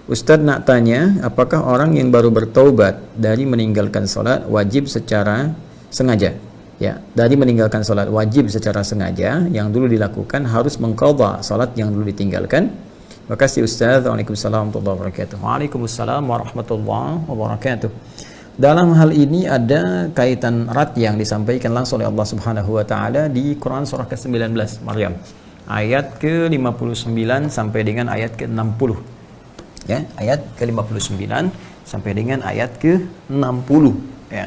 Ustadz nak tanya, apakah orang yang baru bertaubat dari meninggalkan sholat wajib secara sengaja? Ya, dari meninggalkan sholat wajib secara sengaja yang dulu dilakukan harus mengqadha sholat yang dulu ditinggalkan. Terima kasih Ustadz. Waalaikumsalam warahmatullahi wabarakatuh. Waalaikumsalam warahmatullahi wabarakatuh. Dalam hal ini ada kaitan erat yang disampaikan langsung oleh Allah Subhanahu wa taala di Quran surah ke-19 Maryam ayat ke-59 sampai dengan ayat ke-60. Ya, ayat ke-59 sampai dengan ayat ke-60 ya.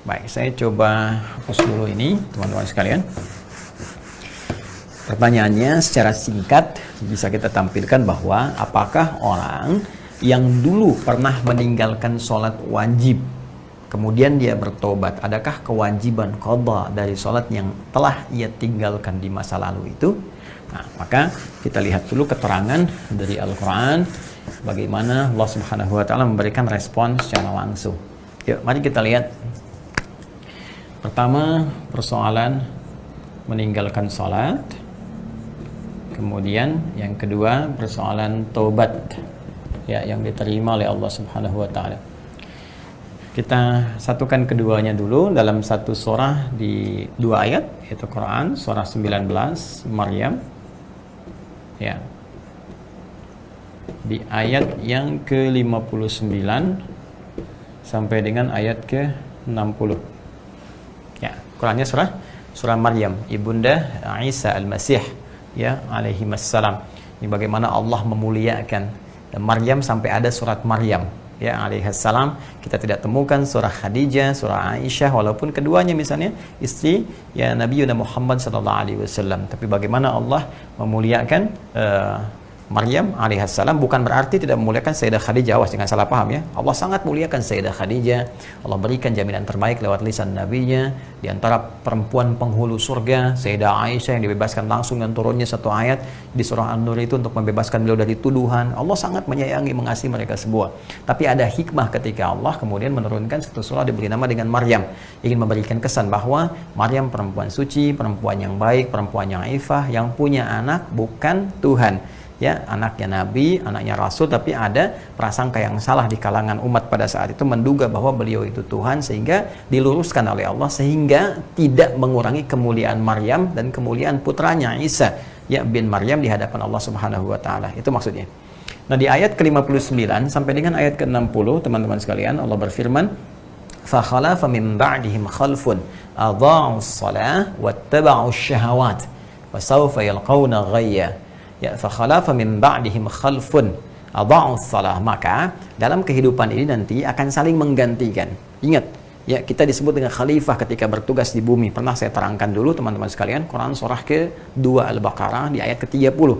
Baik, saya coba hapus dulu ini, teman-teman sekalian. Pertanyaannya secara singkat bisa kita tampilkan bahwa apakah orang yang dulu pernah meninggalkan sholat wajib kemudian dia bertobat, adakah kewajiban qadha dari sholat yang telah ia tinggalkan di masa lalu itu? Nah, maka kita lihat dulu keterangan dari Al-Quran bagaimana Allah Subhanahu wa taala memberikan respon secara langsung. Yuk, mari kita lihat. Pertama, persoalan meninggalkan sholat. Kemudian yang kedua, persoalan taubat ya, yang diterima oleh Allah Subhanahu wa taala. Kita satukan keduanya dulu dalam satu surah di dua ayat, yaitu Quran surah 19 Maryam ya. Di ayat yang ke-59 sampai dengan ayat ke-60. Ya, Qurannya surah Maryam, ibunda Isa al-Masih ya alaihi wassalam. Ini bagaimana Allah memuliakan Maryam sampai ada surat Maryam ya alaihi salam. Kita tidak temukan surah Khadijah, surah Aisyah, walaupun keduanya misalnya istri ya Nabi Muhammad sallallahu alaihi wasallam. Tapi bagaimana Allah memuliakan Maryam alaihissalam, bukan berarti tidak memuliakan Sayyidah Khadijah. Awas, jangan salah paham ya. Allah sangat muliakan Sayyidah Khadijah. Allah berikan jaminan terbaik lewat lisan nabinya. Di antara perempuan penghulu surga, Sayyidah Aisyah yang dibebaskan langsung dan turunnya satu ayat di surah An-Nur itu untuk membebaskan beliau dari tuduhan. Allah sangat menyayangi, mengasihi mereka semua. Tapi ada hikmah ketika Allah kemudian menurunkan satu surah diberi nama dengan Maryam, ingin memberikan kesan bahwa Maryam perempuan suci, perempuan yang baik, perempuan yang ifah, yang punya anak bukan Tuhan ya, anaknya Nabi, anaknya Rasul, tapi ada prasangka yang salah di kalangan umat pada saat itu, menduga bahwa beliau itu Tuhan, sehingga diluruskan oleh Allah sehingga tidak mengurangi kemuliaan Maryam dan kemuliaan putranya Isa ya bin Maryam di hadapan Allah Subhanahu wa taala. Itu maksudnya. Nah, di ayat ke-59 sampai dengan ayat ke-60 teman-teman sekalian, Allah berfirman, fa khalafa min ba'dihim khalfun adha'us shalah wattaba'us syahawat fasawfa yalqawna ghayya. Ya, fa khalafa min ba'dihim khalfun adha'us shalah. Maka dalam kehidupan ini nanti akan saling menggantikan. Ingat ya, kita disebut dengan khalifah ketika bertugas di bumi. Pernah saya terangkan dulu teman-teman sekalian, Quran surah ke-2 Al-Baqarah di ayat ke-30.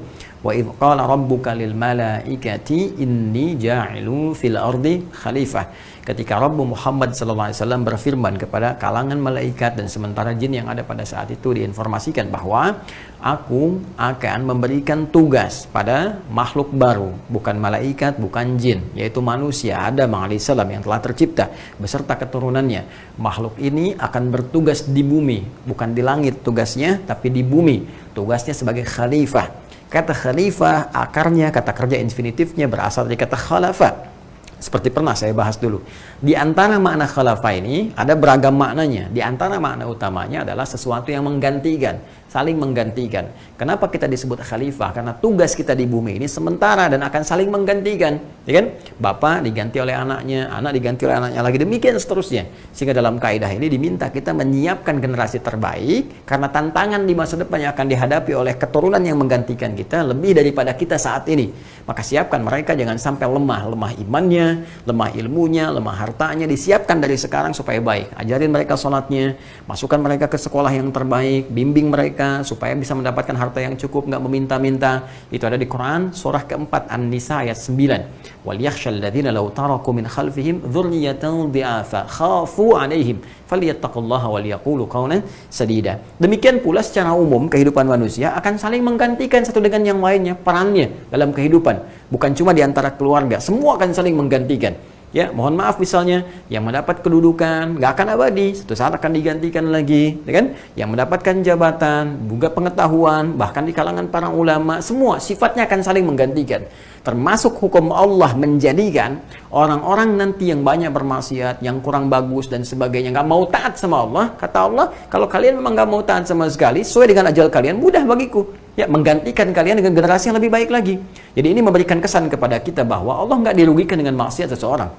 Wa idh qala rabbuka lil malaikati inni ja'ilu fil ardi khalifah. Ketika Rabbu Muhammad SAW berfirman kepada kalangan malaikat dan sementara jin yang ada pada saat itu, diinformasikan bahwa aku akan memberikan tugas pada makhluk baru, bukan malaikat, bukan jin, yaitu manusia, Adam alaihissalam yang telah tercipta beserta keturunannya. Makhluk ini akan bertugas di bumi, bukan di langit tugasnya, tapi di bumi, tugasnya sebagai khalifah. Kata khalifah akarnya, kata kerja infinitifnya berasal dari kata khalafa. Seperti pernah saya bahas dulu. Di antara makna khalafah ini ada beragam maknanya. Di antara makna utamanya adalah sesuatu yang menggantikan, saling menggantikan. Kenapa kita disebut khalifah? Karena tugas kita di bumi ini sementara dan akan saling menggantikan, ya kan? Bapak diganti oleh anaknya, anak diganti oleh anaknya lagi, demikian seterusnya. Sehingga dalam kaidah ini diminta kita menyiapkan generasi terbaik karena tantangan di masa depan yang akan dihadapi oleh keturunan yang menggantikan kita lebih daripada kita saat ini. Maka siapkan mereka jangan sampai lemah imannya, lemah ilmunya, lemah hartanya, disiapkan dari sekarang supaya baik. Ajarin mereka sholatnya, masukkan mereka ke sekolah yang terbaik, bimbing mereka supaya bisa mendapatkan harta yang cukup, nggak meminta-minta. Itu ada di Quran surah keempat An-Nisa ayat 9. Wal yakhshal ladzina law taraku min khalfihim dzurriyyatan dhi'afa khafu 'alaihim falyattaqullaha wal yaqulu qawlan sadida. Demikian pula secara umum kehidupan manusia akan saling menggantikan satu dengan yang lainnya perannya dalam kehidupan. Bukan cuma di antara keluarga, semua akan saling menggantikan. ya mohon maaf misalnya yang mendapat kedudukan nggak akan abadi, suatu saat akan digantikan lagi, ya kan? Yang mendapatkan jabatan, juga pengetahuan, bahkan di kalangan para ulama, semua sifatnya akan saling menggantikan. Termasuk hukum Allah menjadikan orang-orang nanti yang banyak bermaksiat, yang kurang bagus dan sebagainya, nggak mau taat sama Allah. Kata Allah, kalau kalian memang nggak mau taat sama sekali, sesuai dengan ajal kalian, mudah bagiku. Ya, menggantikan kalian dengan generasi yang lebih baik lagi. Jadi ini memberikan kesan kepada kita bahwa Allah nggak dirugikan dengan maksiat seseorang.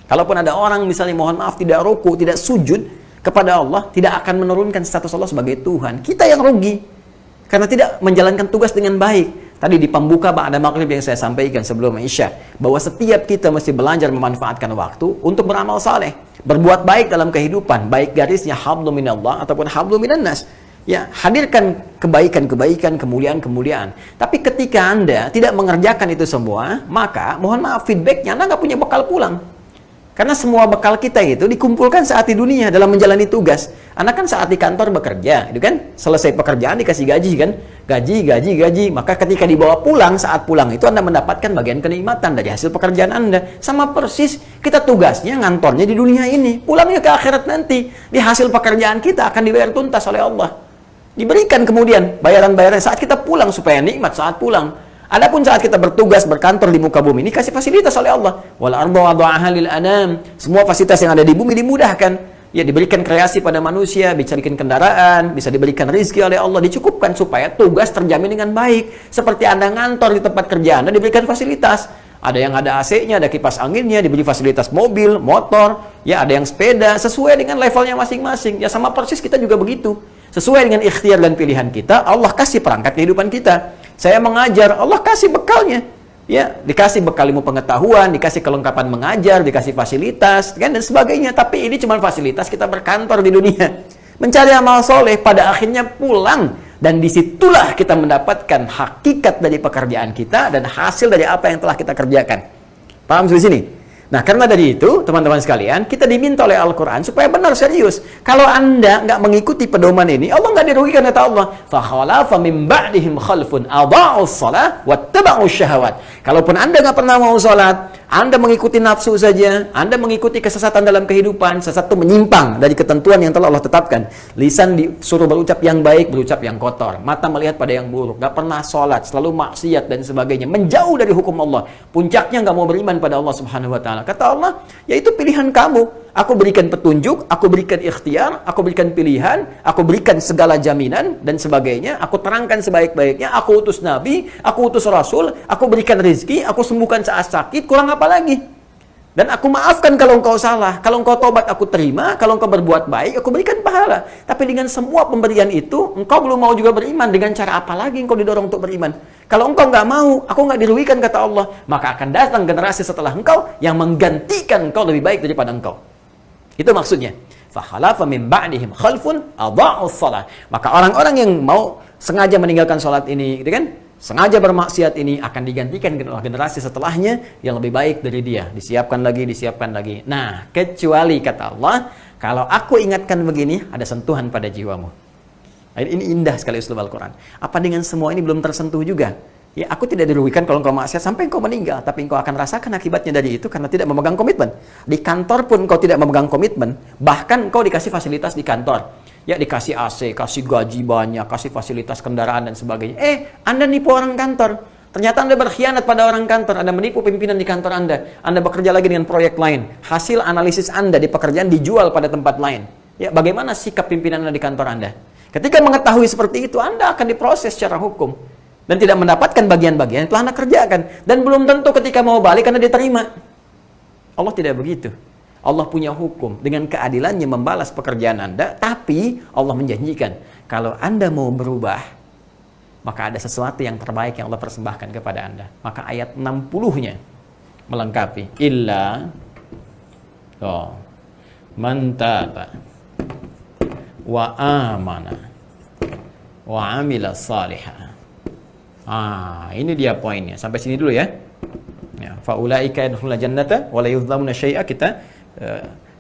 Kalaupun ada orang misalnya mohon maaf tidak ruku, tidak sujud kepada Allah, tidak akan menurunkan status Allah sebagai Tuhan. Kita yang rugi karena tidak menjalankan tugas dengan baik. Tadi di pembuka ba'da maghrib yang saya sampaikan sebelum Isya, bahwa setiap kita mesti belajar memanfaatkan waktu untuk beramal saleh, berbuat baik dalam kehidupan, baik garisnya hablum minallah ataupun hablum minannas. Ya, hadirkan kebaikan-kebaikan, kemuliaan-kemuliaan. Tapi ketika Anda tidak mengerjakan itu semua, maka mohon maaf feedbacknya Anda nggak punya bekal pulang. Karena semua bekal kita itu dikumpulkan saat di dunia dalam menjalani tugas. Anda kan saat di kantor bekerja, itu kan? Selesai pekerjaan dikasih gaji kan? Gaji. Maka ketika dibawa pulang, saat pulang itu Anda mendapatkan bagian kenikmatan dari hasil pekerjaan Anda. Sama persis, kita tugasnya ngantornya di dunia ini. Pulangnya ke akhirat nanti. Di hasil pekerjaan kita akan dibayar tuntas oleh Allah. Diberikan kemudian bayaran-bayaran saat kita pulang supaya nikmat saat pulang. Adapun saat kita bertugas berkantor di muka bumi ini kasih fasilitas oleh Allah. Wal arda wada'aha lil anam. Semua fasilitas yang ada di bumi dimudahkan. Ya, diberikan kreasi pada manusia, diberikan kendaraan, bisa diberikan rezeki oleh Allah, dicukupkan supaya tugas terjamin dengan baik. Seperti Anda ngantor di tempat kerja Anda diberikan fasilitas. Ada yang ada AC-nya, ada kipas anginnya, diberi fasilitas mobil, motor, ya ada yang sepeda, sesuai dengan levelnya masing-masing. Ya sama persis kita juga begitu. Sesuai dengan ikhtiar dan pilihan kita, Allah kasih perangkat kehidupan kita. Saya mengajar, Allah kasih bekalnya. Ya, dikasih bekal ilmu pengetahuan, dikasih kelengkapan mengajar, dikasih fasilitas, kan, dan sebagainya. Tapi ini cuma fasilitas kita berkantor di dunia. Mencari amal soleh, pada akhirnya pulang. Dan disitulah kita mendapatkan hakikat dari pekerjaan kita dan hasil dari apa yang telah kita kerjakan. Paham di sini? Nah, karena dari itu, teman-teman sekalian, kita diminta oleh Al-Quran supaya benar serius. Kalau Anda nggak mengikuti pedoman ini, Allah nggak dirugikan, kata Allah. فَخَلَفَ مِنْ بَعْدِهِمْ خَلْفٌ أَضَاعُوا الصَّلَاةَ وَاتَّبَعُوا الشَّهَوَاتِ. Kalaupun Anda nggak pernah mau sholat, Anda mengikuti nafsu saja, Anda mengikuti kesesatan dalam kehidupan, sesat itu menyimpang dari ketentuan yang telah Allah tetapkan. Lisan disuruh berucap yang baik, berucap yang kotor. Mata melihat pada yang buruk, nggak pernah sholat, selalu maksiat dan sebagainya. Menjauh dari hukum Allah. Puncaknya nggak mau beriman pada Allah Subhanahu Wa Taala. Kata Allah, yaitu pilihan kamu. Aku berikan petunjuk, aku berikan ikhtiar, aku berikan pilihan, aku berikan segala jaminan dan sebagainya. Aku terangkan sebaik-baiknya. Aku utus Nabi, aku utus Rasul, aku berikan rezeki, aku sembuhkan saat sakit. Kurang apa lagi? Dan aku maafkan kalau engkau salah. Kalau engkau tobat, aku terima. Kalau engkau berbuat baik, aku berikan pahala. Tapi dengan semua pemberian itu, engkau belum mau juga beriman. Dengan cara apa lagi engkau didorong untuk beriman? Kalau engkau nggak mau, aku nggak dirugikan, kata Allah. Maka akan datang generasi setelah engkau yang menggantikan engkau lebih baik daripada engkau. Itu maksudnya. فَخَلَفَ مِنْ بَعْدِهِمْ خَلْفٌ أَضَاعُوا الصَّلَاةَ. Maka orang-orang yang mau sengaja meninggalkan sholat ini, gitu kan? Sengaja bermaksiat ini akan digantikan oleh generasi setelahnya yang lebih baik dari dia. Disiapkan lagi. Nah, kecuali kata Allah, kalau aku ingatkan begini, ada sentuhan pada jiwamu. Ini indah sekali uslub Al-Quran. Apa dengan semua ini belum tersentuh juga? Ya, aku tidak dirugikan kalau engkau maksiat sampai engkau meninggal, tapi engkau akan rasakan akibatnya dari itu karena tidak memegang komitmen. Di kantor pun engkau tidak memegang komitmen, bahkan engkau dikasih fasilitas di kantor. Ya, dikasih AC, kasih gaji banyak, kasih fasilitas kendaraan dan sebagainya. Anda nipu orang kantor. Ternyata Anda berkhianat pada orang kantor. Anda menipu pimpinan di kantor Anda. Anda bekerja lagi dengan proyek lain. Hasil analisis Anda di pekerjaan dijual pada tempat lain. Ya, bagaimana sikap pimpinan Anda di kantor Anda? Ketika mengetahui seperti itu, Anda akan diproses secara hukum. Dan tidak mendapatkan bagian-bagian yang telah Anda kerjakan. Dan belum tentu ketika mau balik Anda diterima. Allah tidak begitu. Allah punya hukum. Dengan keadilannya membalas pekerjaan Anda. Tapi Allah menjanjikan, kalau Anda mau berubah, maka ada sesuatu yang terbaik yang Allah persembahkan kepada Anda. Maka ayat 60-nya melengkapi. Illa man taba wa amana wa amila salihah. Ini dia poinnya. Sampai sini dulu ya. Faulaika yadkhuluna jannata wa la yuzlamuna syai'a. Kita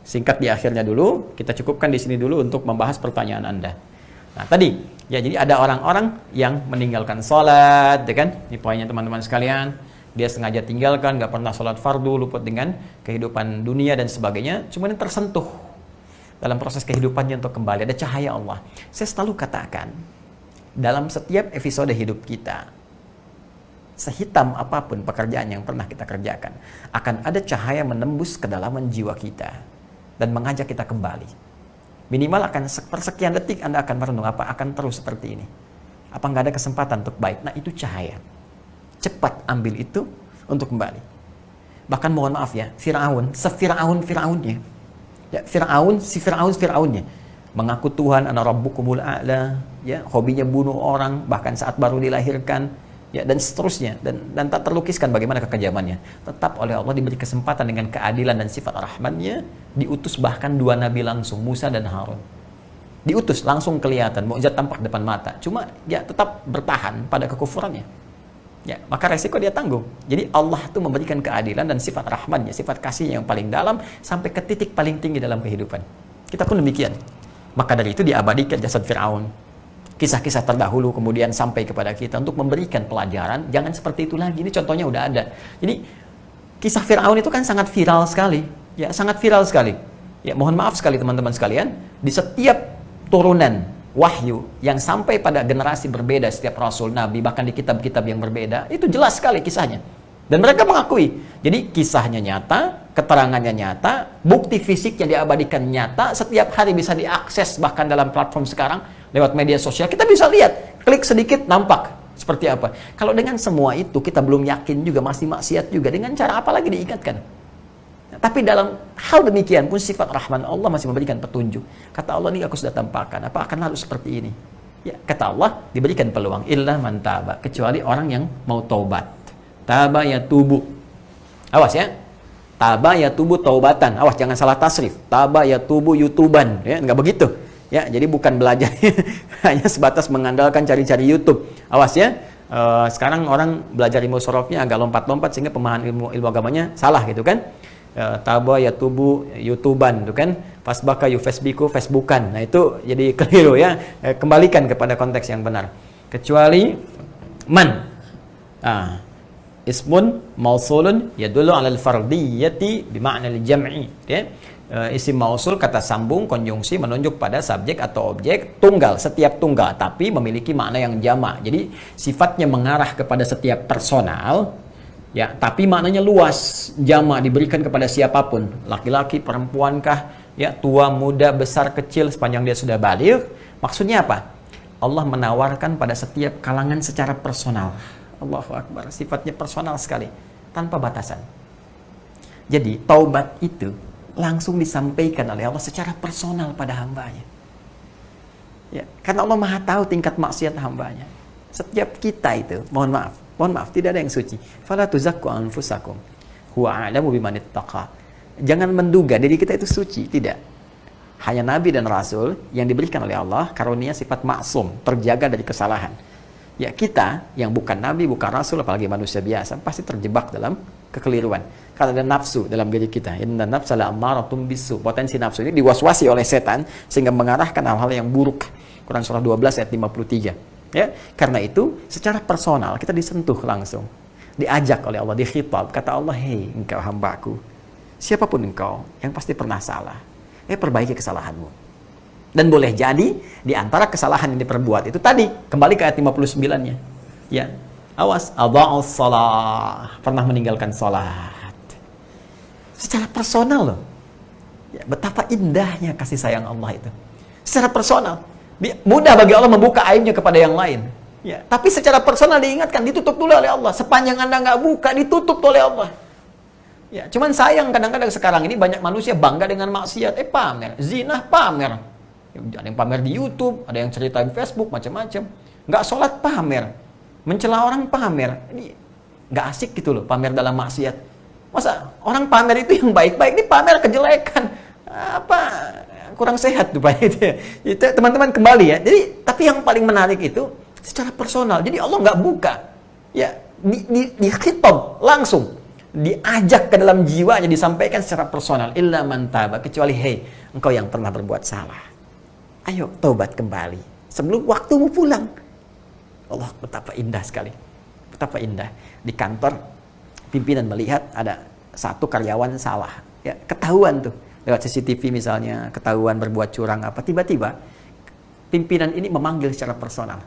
singkat di akhirnya dulu. Kita cukupkan di sini dulu untuk membahas pertanyaan Anda. Nah, tadi ya, jadi ada orang-orang yang meninggalkan sholat, ya kan? Ini poinnya teman-teman sekalian. dia sengaja tinggalkan, nggak pernah sholat fardu, luput dengan kehidupan dunia dan sebagainya, cuman tersentuh dalam proses kehidupannya untuk kembali, ada cahaya Allah. Saya selalu katakan, dalam setiap episode hidup kita, sehitam apapun pekerjaan yang pernah kita kerjakan, akan ada cahaya menembus kedalaman jiwa kita dan mengajak kita kembali. Minimal akan persekian detik Anda akan merenung, apa akan terus seperti ini? Apa nggak ada kesempatan untuk baik? Nah, itu cahaya. Cepat ambil itu untuk kembali. Bahkan mohon maaf ya, Fir'aun, Fir'aunnya. Ya, Fir'aunnya. Mengaku Tuhan, ana rabbukumul a'la, ya, hobinya bunuh orang, bahkan saat baru dilahirkan, ya, dan seterusnya. Dan tak terlukiskan bagaimana kekejamannya. Tetap oleh Allah diberi kesempatan dengan keadilan dan sifat rahmannya, diutus bahkan 2 nabi langsung, Musa dan Harun. Diutus langsung kelihatan, mukjizat tampak depan mata. Cuma dia tetap bertahan pada kekufurannya. Ya, maka resiko dia tanggung. Jadi Allah itu memberikan keadilan dan sifat rahmannya, sifat kasihnya yang paling dalam sampai ke titik paling tinggi dalam kehidupan. Kita pun demikian. Maka dari itu diabadikan jasad Fir'aun. Kisah-kisah terdahulu kemudian sampai kepada kita untuk memberikan pelajaran, jangan seperti itu lagi. Ini contohnya udah ada. Jadi kisah Fir'aun itu kan sangat viral sekali. Ya, sangat viral sekali. Ya, mohon maaf sekali teman-teman sekalian, di setiap turunan wahyu yang sampai pada generasi berbeda, setiap rasul, nabi, bahkan di kitab-kitab yang berbeda, itu jelas sekali kisahnya. Dan mereka mengakui. Jadi kisahnya nyata, keterangannya nyata, bukti fisik yang diabadikan nyata, setiap hari bisa diakses bahkan dalam platform sekarang, lewat media sosial, kita bisa lihat, klik sedikit, nampak seperti apa. Kalau dengan semua itu, kita belum yakin juga, masih maksiat juga, dengan cara apa lagi diingatkan? Tapi dalam hal demikian pun sifat rahman Allah masih memberikan petunjuk. Kata Allah, ini aku sudah tampakkan, apa akan lalu seperti ini? Ya, kata Allah, diberikan peluang. Illa man taba, kecuali orang yang mau taubat. Taba ya tubu. Awas ya. Taba ya tubu taubatan. Awas, jangan salah tasrif. Taba ya tubu YouTuban. Ya, nggak begitu. Ya, jadi bukan belajar hanya sebatas mengandalkan cari-cari YouTube. Awas ya. Sekarang orang belajar ilmu sorofnya agak lompat-lompat sehingga pemahaman ilmu agamanya salah gitu kan. Taba ya tubu YouTuban itu kan, fasbaka yufasbiku Facebookan. Nah, itu jadi keliru ya. Kembalikan kepada konteks yang benar. Kecuali man. Ismun mausulun yadullu 'alal fardiyyati bima'na al-jam'i, ya. Isim mausul kata sambung konjungsi menunjuk pada subjek atau objek tunggal, setiap tunggal tapi memiliki makna yang jamak. Jadi sifatnya mengarah kepada setiap personal. Ya, tapi maknanya luas, jamak diberikan kepada siapapun, laki-laki, perempuankah, ya, tua, muda, besar, kecil, sepanjang dia sudah baligh. Maksudnya apa? Allah menawarkan pada setiap kalangan secara personal. Allahu Akbar, sifatnya personal sekali, tanpa batasan. Jadi, taubat itu langsung disampaikan oleh Allah secara personal pada hambanya. Ya, karena Allah Maha tahu tingkat maksiat hambanya. Setiap kita itu, mohon maaf, tidak ada yang suci. Fala tuzakku anfusakum, huwa a'lamu biman ittaqa. Jangan menduga diri kita itu suci, tidak. Hanya nabi dan rasul yang diberikan oleh Allah karunia sifat maksum, terjaga dari kesalahan. Ya, kita yang bukan nabi, bukan rasul, apalagi manusia biasa, pasti terjebak dalam kekeliruan. Karena ada nafsu dalam diri kita. Inna nafsa la'ammaratun bisu. Potensi nafsu ini diwaswasi oleh setan sehingga mengarahkan hal-hal yang buruk. Quran surah 12 ayat 53. Ya, karena itu secara personal kita disentuh langsung, diajak oleh Allah, dikhitab. Kata Allah, hei engkau hambaku, siapapun engkau yang pasti pernah salah, perbaiki kesalahanmu. Dan boleh jadi di antara kesalahan yang diperbuat itu tadi, kembali ke ayat 59-nya. Ya, awas, adha'us shalah, pernah meninggalkan salat. Secara personal loh. Ya, betapa indahnya kasih sayang Allah itu. Secara personal. Mudah bagi Allah membuka aibnya kepada yang lain. Ya, tapi secara personal diingatkan, ditutup dulu oleh Allah. Sepanjang Anda nggak buka, ditutup oleh Allah. Ya, cuman sayang kadang-kadang sekarang ini banyak manusia bangga dengan maksiat, pamer, zina pamer. Ada yang pamer di YouTube, ada yang cerita di Facebook, macam-macam. Nggak sholat pamer, mencela orang pamer. Ini nggak asik gitu loh, pamer dalam maksiat. Masa orang pamer itu yang baik-baik, ini pamer kejelekan. Apa? Kurang sehat tuh Pak itu. Itu teman-teman kembali ya. Jadi tapi yang paling menarik itu secara personal. Jadi Allah nggak buka. Ya, di khitab langsung, diajak ke dalam jiwanya, disampaikan secara personal. Illa man taba, kecuali hei engkau yang pernah berbuat salah. Ayo taubat kembali sebelum waktumu pulang. Allah, betapa indah sekali. Betapa indah. Di kantor Pimpinan melihat ada satu karyawan salah, ya ketahuan tuh lewat CCTV misalnya, ketahuan berbuat curang apa, tiba-tiba pimpinan ini memanggil secara personal,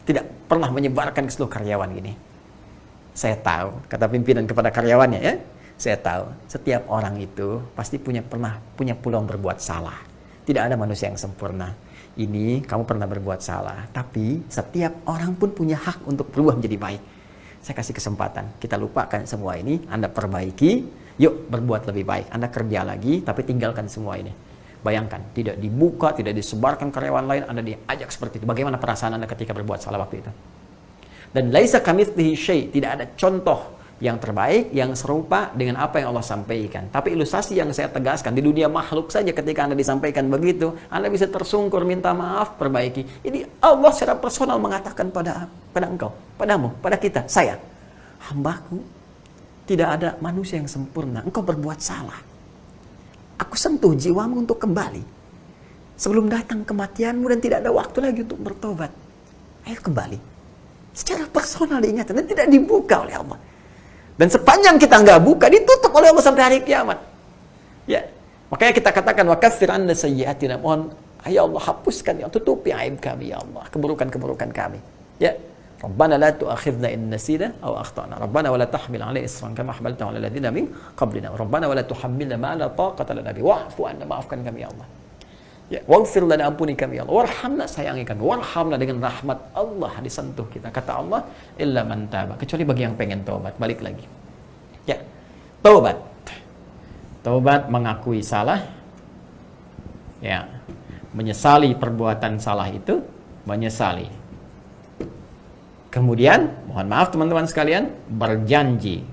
tidak pernah menyebarkan ke seluruh karyawan gini. Saya tahu, kata pimpinan kepada karyawannya, ya, saya tahu setiap orang itu pasti pernah punya peluang berbuat salah. Tidak ada manusia yang sempurna. Ini kamu pernah berbuat salah, tapi setiap orang pun punya hak untuk berubah menjadi baik. Saya kasih kesempatan, kita lupakan semua ini, Anda perbaiki, yuk berbuat lebih baik. Anda kerja lagi, tapi tinggalkan semua ini. Bayangkan, tidak dibuka, tidak disebarkan karyawan lain, Anda diajak seperti itu. Bagaimana perasaan Anda ketika berbuat salah waktu itu? Dan laisa kamitslihi syai', tidak ada contoh yang terbaik, yang serupa dengan apa yang Allah sampaikan. Tapi ilustrasi yang saya tegaskan, di dunia makhluk saja ketika Anda disampaikan begitu, Anda bisa tersungkur, minta maaf, perbaiki. Ini Allah secara personal mengatakan pada engkau, padamu, pada kita, saya, hambaku, tidak ada manusia yang sempurna. Engkau berbuat salah. Aku sentuh jiwamu untuk kembali. Sebelum datang kematianmu dan tidak ada waktu lagi untuk bertobat. Ayo kembali. Secara personal diingatkan dan tidak dibuka oleh Allah. Dan sepanjang kita nggak buka, ditutup oleh Allah sampai hari kiamat. Ya, makanya kita katakan wa kaffir anna sayyi'atina, mohon ya Allah hapuskan, ya tutupi aib kami ya Allah, keburukan-keburukan kami. Ya, Rabbana la tu'akhidna in nasina aw akhtana. Rabbana wa la tahmil 'alaina isran kama hamaltahu 'ala alladziina min qablina. Rabbana wa la tuhammilna ma la taqata lana bihi wa'fu 'anna, maafkan kami ya Allah. Ya, waghfir lana, ampuni kami ya Allah. Warhamna, sayangi kami. Warhamna, dengan rahmat Allah disentuh kita. Kata Allah, illa man taba, kecuali bagi yang pengen taubat, balik lagi. Ya, taubat. Taubat mengakui salah. Ya, menyesali perbuatan salah itu, menyesali. Kemudian, mohon maaf teman-teman sekalian, berjanji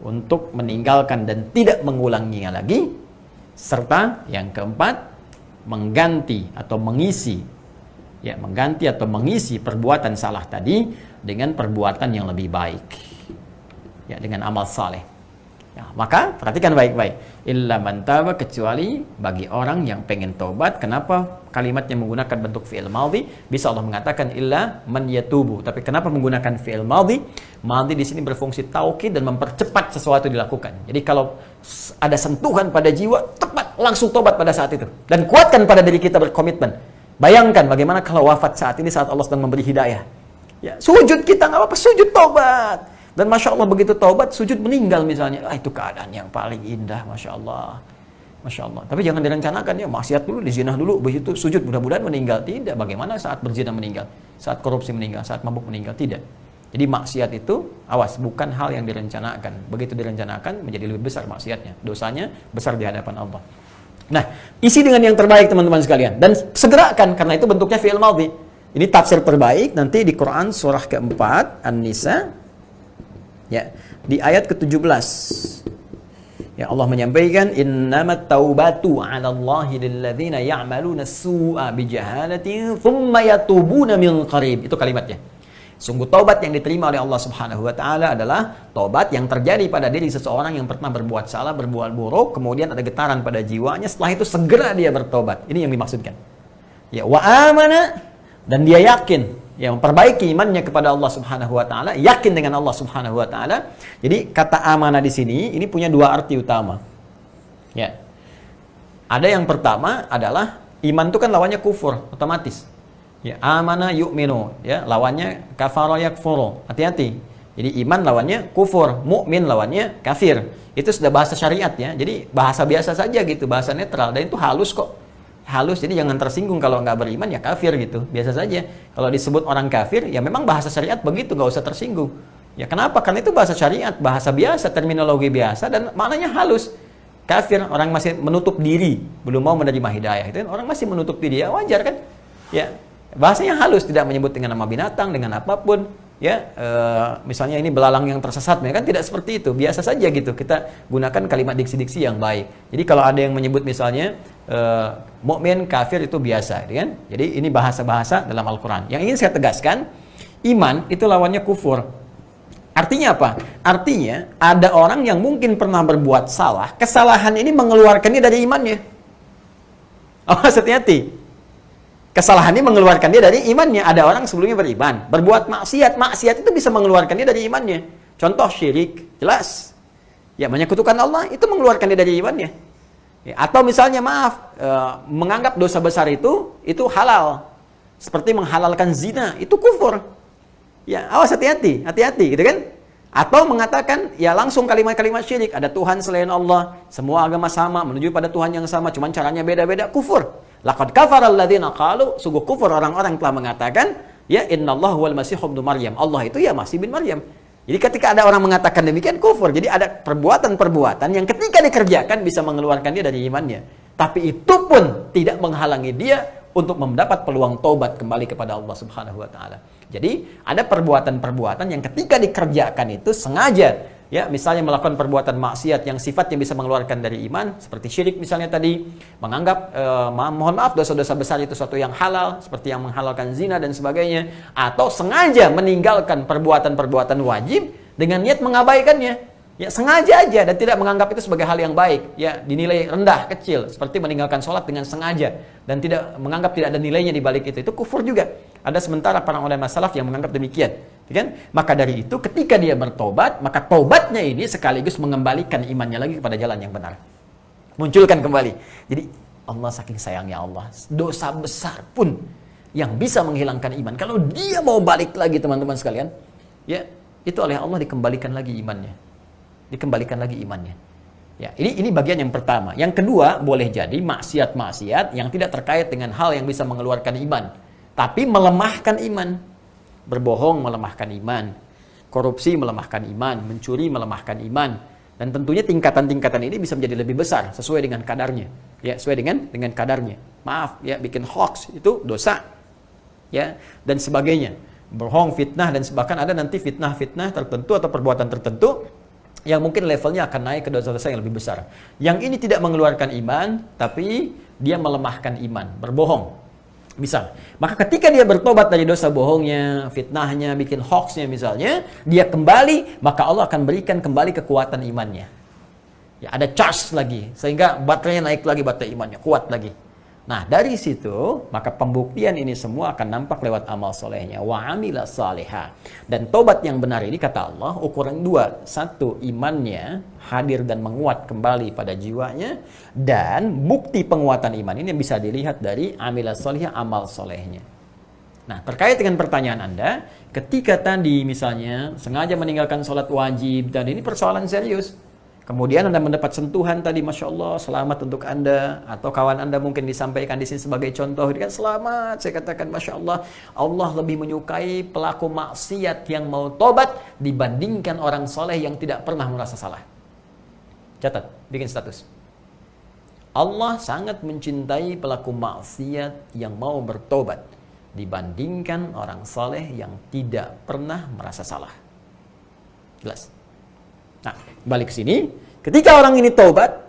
untuk meninggalkan dan tidak mengulanginya lagi. Serta yang keempat, mengganti atau mengisi perbuatan salah tadi dengan perbuatan yang lebih baik, ya, dengan amal saleh. Ya, maka perhatikan baik-baik, illa man taba, kecuali bagi orang yang pengen taubat. Kenapa kalimatnya menggunakan bentuk fi'il madhi? Bisa Allah mengatakan illa man yatubu, tapi kenapa menggunakan fi'il madhi? Madhi di sini berfungsi taukid dan mempercepat sesuatu dilakukan. Jadi kalau ada sentuhan pada jiwa, tepat langsung tobat pada saat itu. Dan kuatkan pada diri kita berkomitmen. Bayangkan bagaimana kalau wafat saat ini, saat Allah sedang memberi hidayah. Ya, sujud kita nggak apa-apa, sujud tobat. Dan Masya Allah begitu taubat, sujud meninggal misalnya. Itu keadaan yang paling indah, Masya Allah. Masya Allah. Tapi jangan direncanakan ya, maksiat dulu, dizinah dulu, begitu sujud mudah-mudahan meninggal. Tidak. Bagaimana saat berzina meninggal? Saat korupsi meninggal? Saat mabuk meninggal? Tidak. Jadi maksiat itu, awas, bukan hal yang direncanakan. Begitu direncanakan, menjadi lebih besar maksiatnya. Dosanya besar di hadapan Allah. Nah, isi dengan yang terbaik teman-teman sekalian. Dan segerakan, karena itu bentuknya fi'il madhi. Ini tafsir terbaik nanti di Quran surah keempat, An-Nisa. Ya, di ayat ke-17. Ya, Allah menyampaikan, innamat taubatu 'ala Allahi lilladzina ya'maluna as-su'a bijahalatin thumma yatubuna min qarib. Itu kalimatnya. Sungguh taubat yang diterima oleh Allah Subhanahu wa taala adalah taubat yang terjadi pada diri seseorang yang pernah berbuat salah, berbuat buruk, kemudian ada getaran pada jiwanya, setelah itu segera dia bertobat. Ini yang dimaksudkan. Ya, wa amana, dan dia yakin, ya, memperbaiki imannya kepada Allah Subhanahu wa taala, yakin dengan Allah Subhanahu wa taala. Jadi kata amanah di sini ini punya dua arti utama. Ya. Ada yang pertama adalah iman itu kan lawannya kufur, otomatis. Ya, amana yu'minu, ya, lawannya kafara yakfuru. Hati-hati. Jadi iman lawannya kufur, mukmin lawannya kafir. Itu sudah bahasa syariat ya. Jadi bahasa biasa saja gitu, bahasa netral, dan itu halus kok. Halus, jadi jangan tersinggung kalau nggak beriman ya kafir gitu, biasa saja. Kalau disebut orang kafir, ya memang bahasa syariat begitu, nggak usah tersinggung. Ya kenapa? Karena itu bahasa syariat, bahasa biasa, terminologi biasa, dan maknanya halus. Kafir, orang masih menutup diri, belum mau menerima hidayah. Itu orang masih menutup diri, ya wajar kan? Ya, bahasanya halus, tidak menyebut dengan nama binatang, dengan apapun. Ya, misalnya ini belalang yang tersesat, kan tidak seperti itu, biasa saja gitu. Kita gunakan kalimat diksi-diksi yang baik. Jadi kalau ada yang menyebut misalnya mukmin, kafir, itu biasa, kan? Jadi ini bahasa-bahasa dalam Al-Quran. Yang ingin saya tegaskan, iman itu lawannya kufur. Artinya apa? Artinya ada orang yang mungkin pernah berbuat salah, kesalahan ini mengeluarkannya dari imannya. Oh, hati-hati. Kesalahan ini mengeluarkan dia dari imannya. Ada orang sebelumnya beriman, berbuat maksiat. Maksiat itu bisa mengeluarkan dia dari imannya. Contoh syirik, jelas. Ya, menyekutukan Allah itu mengeluarkan dia dari imannya. Ya, atau misalnya menganggap dosa besar itu halal. Seperti menghalalkan zina, itu kufur. Ya, awas hati-hati gitu kan? Atau mengatakan ya langsung kalimat-kalimat syirik, ada Tuhan selain Allah, semua agama sama, menuju pada Tuhan yang sama, cuman caranya beda-beda, kufur. Laqad kafara alladziina qalu, sungguh kufur orang-orang telah mengatakan, ya innallaha huwal masiih ibnu Maryam. Allah itu ya Masih bin Maryam. Jadi ketika ada orang mengatakan demikian, kufur. Jadi ada perbuatan-perbuatan yang ketika dikerjakan bisa mengeluarkan dia dari imannya. Tapi itu pun tidak menghalangi dia untuk mendapat peluang taubat kembali kepada Allah Subhanahu wa taala. Jadi ada perbuatan-perbuatan yang ketika dikerjakan itu sengaja, ya, misalnya melakukan perbuatan maksiat yang sifatnya bisa mengeluarkan dari iman, seperti syirik misalnya tadi, menganggap mohon maaf dosa-dosa besar itu suatu yang halal, seperti yang menghalalkan zina dan sebagainya, atau sengaja meninggalkan perbuatan-perbuatan wajib dengan niat mengabaikannya. Ya, sengaja aja dan tidak menganggap itu sebagai hal yang baik, ya, dinilai rendah, kecil, seperti meninggalkan sholat dengan sengaja dan tidak menganggap tidak ada nilainya di balik itu kufur juga. Ada sementara para ulama salaf yang menganggap demikian, kan? Maka dari itu ketika dia bertobat, maka tobatnya ini sekaligus mengembalikan imannya lagi kepada jalan yang benar. Munculkan kembali. Jadi Allah saking sayangnya Allah, dosa besar pun yang bisa menghilangkan iman, kalau dia mau balik lagi teman-teman sekalian, ya, itu oleh Allah dikembalikan lagi imannya. Dikembalikan lagi imannya. Ya, ini bagian yang pertama. Yang kedua, boleh jadi maksiat-maksiat yang tidak terkait dengan hal yang bisa mengeluarkan iman, tapi melemahkan iman. Berbohong melemahkan iman, korupsi melemahkan iman, mencuri melemahkan iman. Dan tentunya tingkatan-tingkatan ini bisa menjadi lebih besar sesuai dengan kadarnya. Ya, sesuai dengan kadarnya. Maaf, ya, bikin hoax itu dosa. Ya, dan sebagainya. Berbohong, fitnah, dan bahkan ada nanti fitnah-fitnah tertentu atau perbuatan tertentu yang mungkin levelnya akan naik ke dosa-dosa yang lebih besar. Yang ini tidak mengeluarkan iman, tapi dia melemahkan iman, berbohong. Misal, maka ketika dia bertobat dari dosa bohongnya, fitnahnya, bikin hoaxnya misalnya, dia kembali, maka Allah akan berikan kembali kekuatan imannya. Ya, ada charge lagi, sehingga baterainya naik lagi, baterai imannya, kuat lagi. Nah, dari situ, maka pembuktian ini semua akan nampak lewat amal solehnya. Wa amila salihah. Dan tobat yang benar ini, kata Allah, ukuran dua. Satu, imannya hadir dan menguat kembali pada jiwanya. Dan bukti penguatan iman ini bisa dilihat dari amila salihah, amal solehnya. Nah, terkait dengan pertanyaan Anda, ketika tadi misalnya sengaja meninggalkan sholat wajib, dan ini persoalan serius. Kemudian Anda mendapat sentuhan tadi, Masya Allah, selamat untuk Anda. Atau kawan Anda mungkin disampaikan di sini sebagai contoh, kan selamat, saya katakan Masya Allah, Allah lebih menyukai pelaku maksiat yang mau tobat dibandingkan orang soleh yang tidak pernah merasa salah. Catat, bikin status. Allah sangat mencintai pelaku maksiat yang mau bertobat dibandingkan orang soleh yang tidak pernah merasa salah. Jelas? Nah, balik ke sini, ketika orang ini taubat,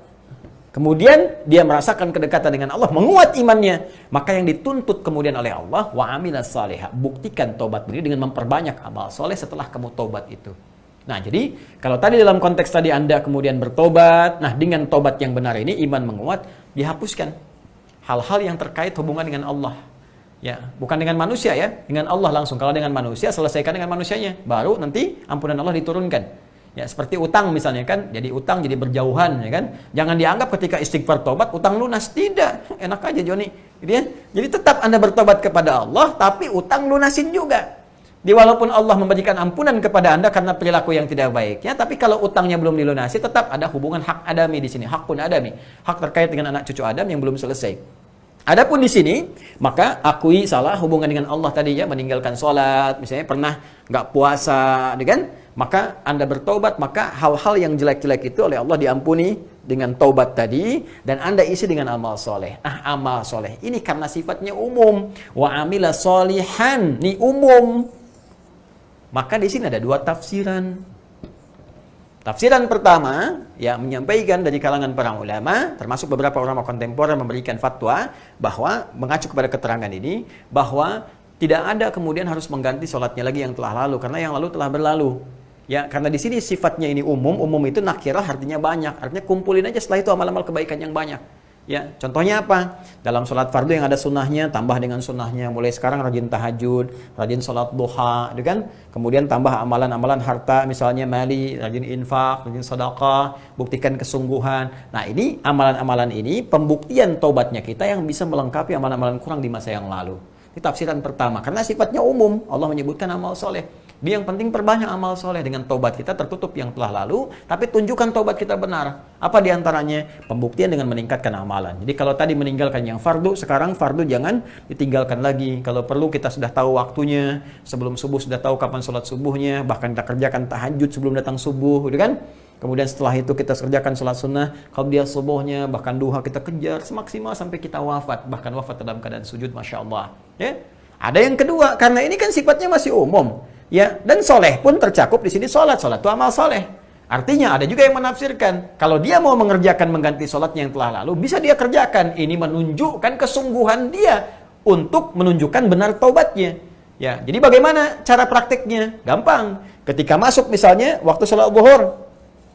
kemudian dia merasakan kedekatan dengan Allah, menguat imannya, maka yang dituntut kemudian oleh Allah, wa amilas salihah, buktikan taubat ini dengan memperbanyak amal soleh setelah kamu taubat itu. Nah, jadi kalau tadi dalam konteks tadi Anda kemudian bertobat, nah dengan taubat yang benar ini iman menguat, dihapuskan hal-hal yang terkait hubungan dengan Allah. Ya, bukan dengan manusia ya, dengan Allah langsung. Kalau dengan manusia, selesaikan dengan manusianya, baru nanti ampunan Allah diturunkan. Ya, seperti utang misalnya kan, jadi utang jadi berjauhan, ya kan? Jangan dianggap ketika istighfar tobat utang lunas, tidak. Enak aja Joni, gitu ya. Jadi tetap Anda bertobat kepada Allah, tapi utang lunasin juga. Walaupun Allah memberikan ampunan kepada Anda karena perilaku yang tidak baik, ya, tapi kalau utangnya belum dilunasi, tetap ada hubungan hak adami di sini, hakun adami, hak terkait dengan anak cucu Adam yang belum selesai. Adapun di sini, maka akui salah hubungan dengan Allah tadi ya, meninggalkan sholat, misalnya pernah nggak puasa, kan? Maka Anda bertobat, maka hal-hal yang jelek-jelek itu oleh Allah diampuni dengan taubat tadi, dan Anda isi dengan amal soleh. Amal soleh ini karena sifatnya umum, wa amila solihan, ini umum. Maka di sini ada dua tafsiran. Tafsiran pertama, ya, menyampaikan dari kalangan para ulama, termasuk beberapa ulama kontemporer memberikan fatwa bahwa mengacu kepada keterangan ini, bahwa tidak ada kemudian harus mengganti sholatnya lagi yang telah lalu, karena yang lalu telah berlalu. Ya, karena di sini sifatnya ini umum itu nakirah artinya banyak, artinya kumpulin aja setelah itu amal-amal kebaikan yang banyak. Ya, contohnya apa? Dalam sholat fardu yang ada sunnahnya, tambah dengan sunnahnya. Mulai sekarang rajin tahajud, rajin sholat duha, gitu kan? Kemudian tambah amalan-amalan harta, misalnya mali, rajin infak, rajin sedekah, buktikan kesungguhan. Nah, ini amalan-amalan ini pembuktian taubatnya kita yang bisa melengkapi amalan-amalan kurang di masa yang lalu. Ini tafsiran pertama, karena sifatnya umum. Allah menyebutkan amal soleh. Dia yang penting perbanyak amal soleh, dengan taubat kita tertutup yang telah lalu, tapi tunjukkan taubat kita benar. Apa diantaranya? Pembuktian dengan meningkatkan amalan. Jadi kalau tadi meninggalkan yang fardu, sekarang fardu jangan ditinggalkan lagi. Kalau perlu kita sudah tahu waktunya, sebelum subuh sudah tahu kapan sholat subuhnya, bahkan kita kerjakan tahajud sebelum datang subuh, gitu kan? Kemudian setelah itu kita kerjakan sholat sunnah, qabliyah subuhnya, bahkan duha kita kejar semaksimal sampai kita wafat, bahkan wafat dalam keadaan sujud, Masya Allah. Ya? Ada yang kedua, karena ini kan sifatnya masih umum. Ya, dan soleh pun tercakup di sini sholat itu amal soleh. Artinya ada juga yang menafsirkan kalau dia mau mengerjakan mengganti sholatnya yang telah lalu, bisa dia kerjakan. Ini menunjukkan kesungguhan dia untuk menunjukkan benar taubatnya. Ya, jadi bagaimana cara praktiknya? Gampang. Ketika masuk misalnya waktu sholat zuhur,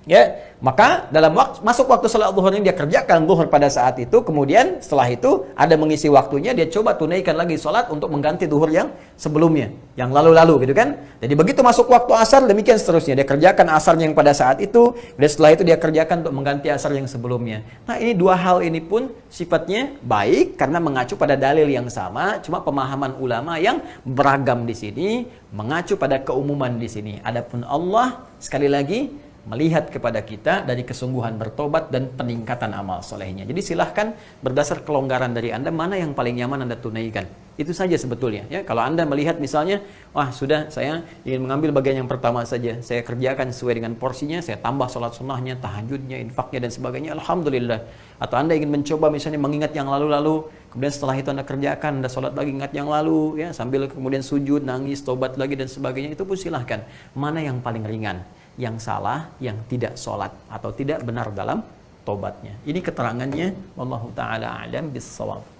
ya, maka dalam masuk waktu sholat zuhur ini dia kerjakan zuhur pada saat itu, kemudian setelah itu ada mengisi waktunya, dia coba tunaikan lagi sholat untuk mengganti zuhur yang sebelumnya, yang lalu-lalu gitu kan. Jadi begitu masuk waktu asar, demikian seterusnya, dia kerjakan asarnya yang pada saat itu, dan setelah itu dia kerjakan untuk mengganti asar yang sebelumnya. Nah, ini dua hal ini pun sifatnya baik karena mengacu pada dalil yang sama, cuma pemahaman ulama yang beragam di sini mengacu pada keumuman di sini. Adapun Allah sekali lagi melihat kepada kita dari kesungguhan bertobat dan peningkatan amal solehnya. Jadi silahkan berdasar kelonggaran dari Anda, mana yang paling nyaman Anda tunaikan. Itu saja sebetulnya. Ya, kalau Anda melihat misalnya, wah sudah saya ingin mengambil bagian yang pertama saja, saya kerjakan sesuai dengan porsinya, saya tambah sholat sunnahnya, tahajudnya, infaknya dan sebagainya, Alhamdulillah. Atau Anda ingin mencoba misalnya mengingat yang lalu-lalu, kemudian setelah itu Anda kerjakan, Anda sholat lagi ingat yang lalu, ya sambil kemudian sujud, nangis, tobat lagi dan sebagainya, itu pun silahkan. Mana yang paling ringan? Yang salah, yang tidak sholat atau tidak benar dalam tobatnya. Ini keterangannya. Wallahu ta'ala a'lam bis-shawab.